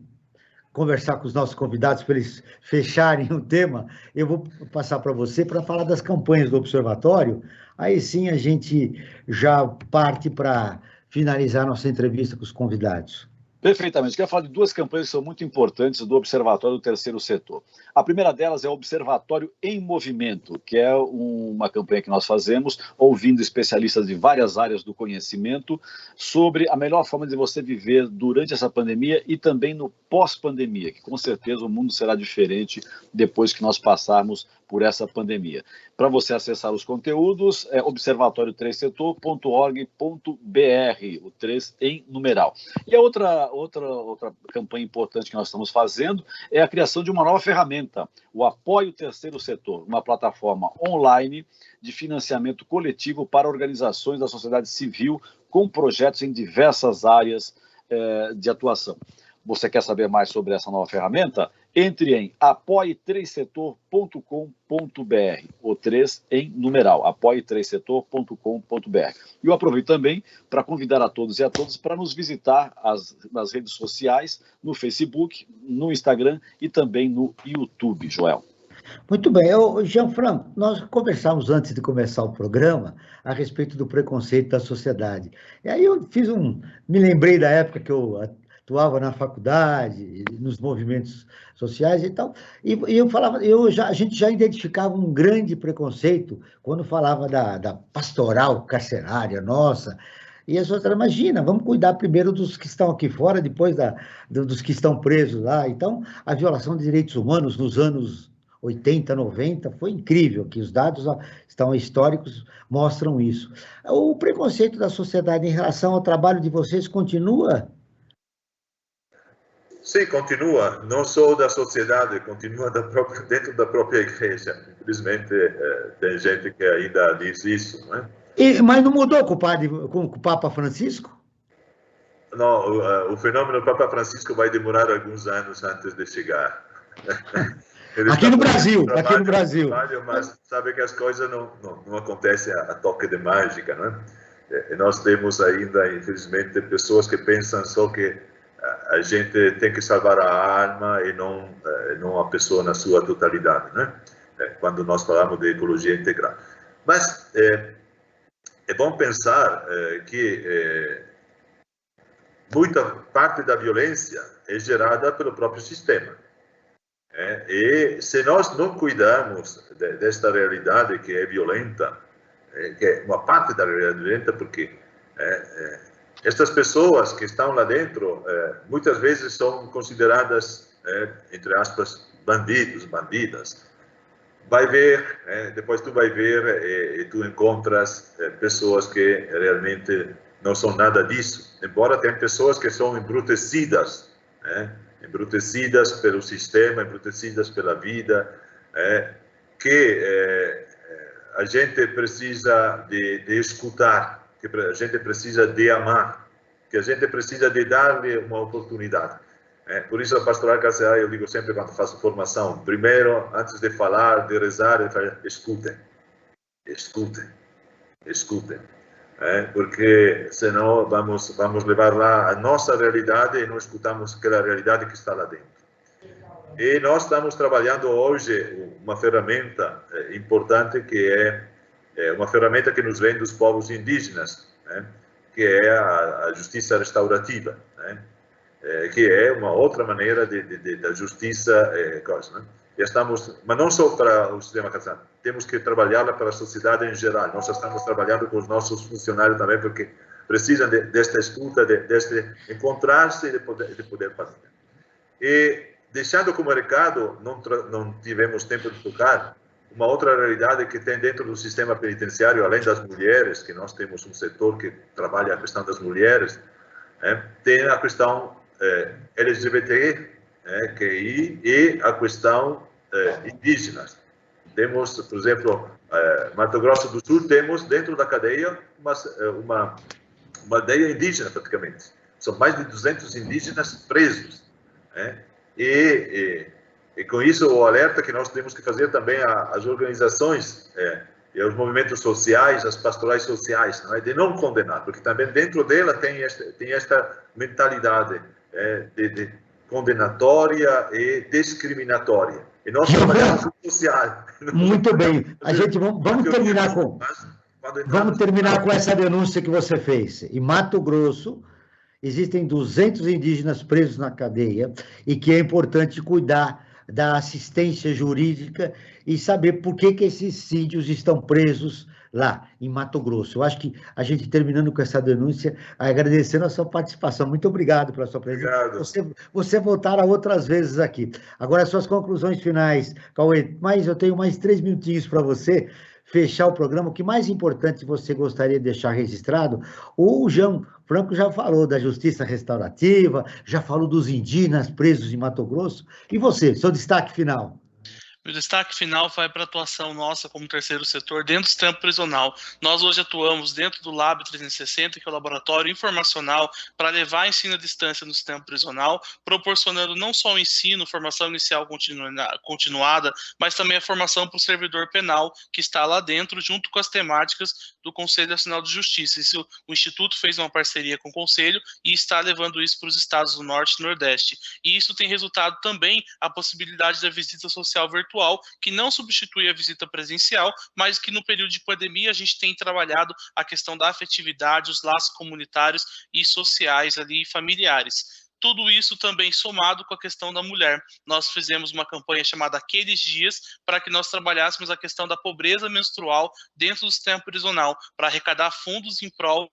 conversar com os nossos convidados para eles fecharem o tema, eu vou passar para você para falar das campanhas do Observatório. Aí sim a gente já parte para finalizar nossa entrevista com os convidados. Perfeitamente. Quero falar de duas campanhas que são muito importantes do Observatório do Terceiro Setor. A primeira delas é o Observatório em Movimento, que é uma campanha que nós fazemos, ouvindo especialistas de várias áreas do conhecimento, sobre a melhor forma de você viver durante essa pandemia e também no pós-pandemia, que com certeza o mundo será diferente depois que nós passarmos por essa pandemia. Para você acessar os conteúdos, é observatório3setor.org.br, o 3 em numeral. E a outra campanha importante que nós estamos fazendo é a criação de uma nova ferramenta, o Apoio Terceiro Setor, uma plataforma online de financiamento coletivo para organizações da sociedade civil com projetos em diversas áreas de atuação. Você quer saber mais sobre essa nova ferramenta? Entre em apoie3setor.com.br, o 3 em numeral, apoie3setor.com.br. E eu aproveito também para convidar a todos e a todas para nos visitar nas redes sociais, no Facebook, no Instagram e também no YouTube, Joel. Muito bem. Gianfranco, nós conversamos antes de começar o programa a respeito do preconceito da sociedade. E aí eu me lembrei da época que eu atuava na faculdade, nos movimentos sociais e tal, e eu falava, a gente já identificava um grande preconceito quando falava da pastoral carcerária nossa, e as pessoas imagina, vamos cuidar primeiro dos que estão aqui fora, depois dos que estão presos lá. Então, a violação de direitos humanos nos anos 80, 90, foi incrível, que os dados estão históricos mostram isso. O preconceito da sociedade em relação ao trabalho de vocês continua? Sim, continua, não só da sociedade, continua dentro da própria igreja. Infelizmente, tem gente que ainda diz isso, não é? Mas não mudou com o Papa Francisco? Não, o fenômeno do Papa Francisco vai demorar alguns anos antes de chegar. Aqui no Brasil, Mas sabe que as coisas não acontecem a toque de mágica, não é? E nós temos ainda, infelizmente, pessoas que pensam só que a gente tem que salvar a alma e não a pessoa na sua totalidade, né? Quando nós falamos de ecologia integral. Mas é bom pensar que muita parte da violência é gerada pelo próprio sistema. E se nós não cuidarmos desta realidade que é violenta, que é uma parte da realidade violenta, porque estas pessoas que estão lá dentro, muitas vezes são consideradas, entre aspas, bandidos, bandidas. Vai ver, depois tu vai ver e tu encontras pessoas que realmente não são nada disso. Embora tenha pessoas que são embrutecidas, embrutecidas pelo sistema, embrutecidas pela vida, que a gente precisa de escutar, que a gente precisa de amar, que a gente precisa de dar-lhe uma oportunidade. Por isso, a pastoral carcerária, eu digo sempre quando faço formação, primeiro, antes de falar, de rezar, escutem. Escutem. Escutem. Porque senão vamos levar lá a nossa realidade e não escutamos aquela realidade que está lá dentro. E nós estamos trabalhando hoje uma ferramenta importante, que é uma ferramenta que nos vem dos povos indígenas, que é a justiça restaurativa, que é uma outra maneira da justiça. Mas não só para o sistema carcerário, temos que trabalhá-la para a sociedade em geral. Nós estamos trabalhando com os nossos funcionários também, porque precisam desta escuta, deste encontrar-se e de poder partilhar. E deixando como recado, não tivemos tempo de tocar, uma outra realidade que tem dentro do sistema penitenciário, além das mulheres, que nós temos um setor que trabalha a questão das mulheres, tem a questão LGBT, QI, e a questão indígenas. Temos, por exemplo, Mato Grosso do Sul, temos dentro da cadeia uma aldeia indígena, praticamente. São mais de 200 indígenas presos. E com isso, o alerta que nós temos que fazer também às organizações e aos movimentos sociais, às pastorais sociais, de não condenar, porque também dentro dela tem esta mentalidade de condenatória e discriminatória. E nós trabalhamos no social. Muito bem. A gente vamos terminar com essa denúncia que você fez. Em Mato Grosso, existem 200 indígenas presos na cadeia e que é importante cuidar da assistência jurídica e saber por que esses índios estão presos lá em Mato Grosso. Eu acho que a gente, terminando com essa denúncia, agradecendo a sua participação. Muito obrigado pela sua presença. Obrigado. Você voltará outras vezes aqui. Agora, as suas conclusões finais, Cauê. Mas eu tenho mais 3 minutinhos para você fechar o programa. O que mais importante você gostaria de deixar registrado? O Jean Franco já falou da justiça restaurativa, já falou dos indígenas presos em Mato Grosso. E você, seu destaque final? O destaque final vai para a atuação nossa como terceiro setor dentro do sistema prisional. Nós hoje atuamos dentro do Lab 360, que é o laboratório informacional para levar ensino à distância no sistema prisional, proporcionando não só o ensino, formação inicial continuada, mas também a formação para o servidor penal que está lá dentro, junto com as temáticas do Conselho Nacional de Justiça. Isso, o Instituto fez uma parceria com o Conselho e está levando isso para os estados do Norte e Nordeste. E isso tem resultado também a possibilidade da visita social virtual, que não substitui a visita presencial, mas que no período de pandemia a gente tem trabalhado a questão da afetividade, os laços comunitários e sociais ali, familiares. Tudo isso também somado com a questão da mulher. Nós fizemos uma campanha chamada Aqueles Dias, para que nós trabalhássemos a questão da pobreza menstrual dentro do sistema prisional, para arrecadar fundos em prol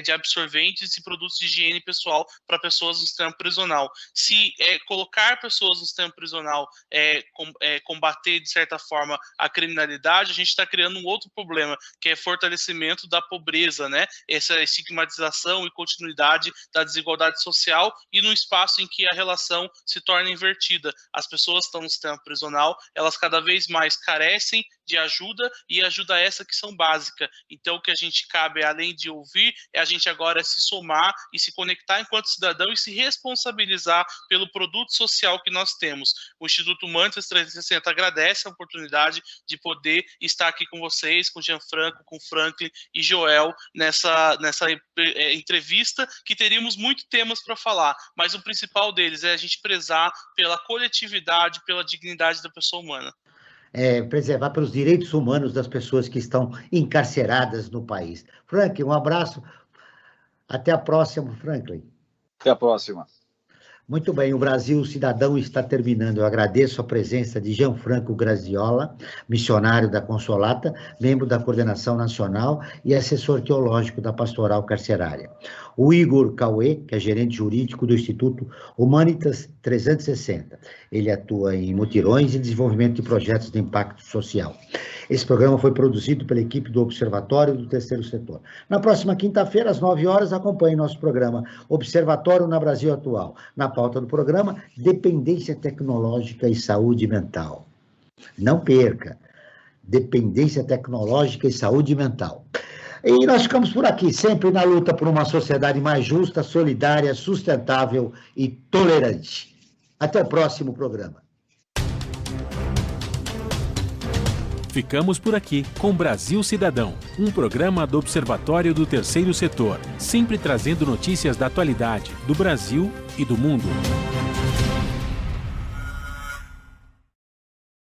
de absorventes e produtos de higiene pessoal para pessoas no sistema prisional. Se colocar pessoas no sistema prisional combater, de certa forma, a criminalidade, a gente está criando um outro problema, que é fortalecimento da pobreza, essa estigmatização e continuidade da desigualdade social, e num espaço em que a relação se torna invertida. As pessoas que estão no sistema prisional, elas cada vez mais carecem de ajuda, e ajuda essa que são básica. Então, o que a gente cabe, além de ouvir, é a gente agora se somar e se conectar enquanto cidadão e se responsabilizar pelo produto social que nós temos. O Instituto Mantas 360 agradece a oportunidade de poder estar aqui com vocês, com Jean Franco, com Franklin e Joel, nessa entrevista, que teríamos muitos temas para falar, mas o principal deles é a gente prezar pela coletividade, pela dignidade da pessoa humana. Preservar pelos direitos humanos das pessoas que estão encarceradas no país. Franklin, um abraço. Até a próxima, Franklin. Até a próxima. Muito bem, o Brasil Cidadão está terminando. Eu agradeço a presença de Jean Franco Graziola, missionário da Consolata, membro da Coordenação Nacional e assessor teológico da Pastoral Carcerária. O Igor Cauê, que é gerente jurídico do Instituto Humanitas 360. Ele atua em mutirões e desenvolvimento de projetos de impacto social. Esse programa foi produzido pela equipe do Observatório do Terceiro Setor. Na próxima quinta-feira, às 9 horas, acompanhe nosso programa Observatório na Brasil Atual. Na pauta do programa, dependência tecnológica e saúde mental. Não perca, dependência tecnológica e saúde mental. E nós ficamos por aqui, sempre na luta por uma sociedade mais justa, solidária, sustentável e tolerante. Até o próximo programa. Ficamos por aqui com Brasil Cidadão, um programa do Observatório do Terceiro Setor, sempre trazendo notícias da atualidade, do Brasil e do mundo.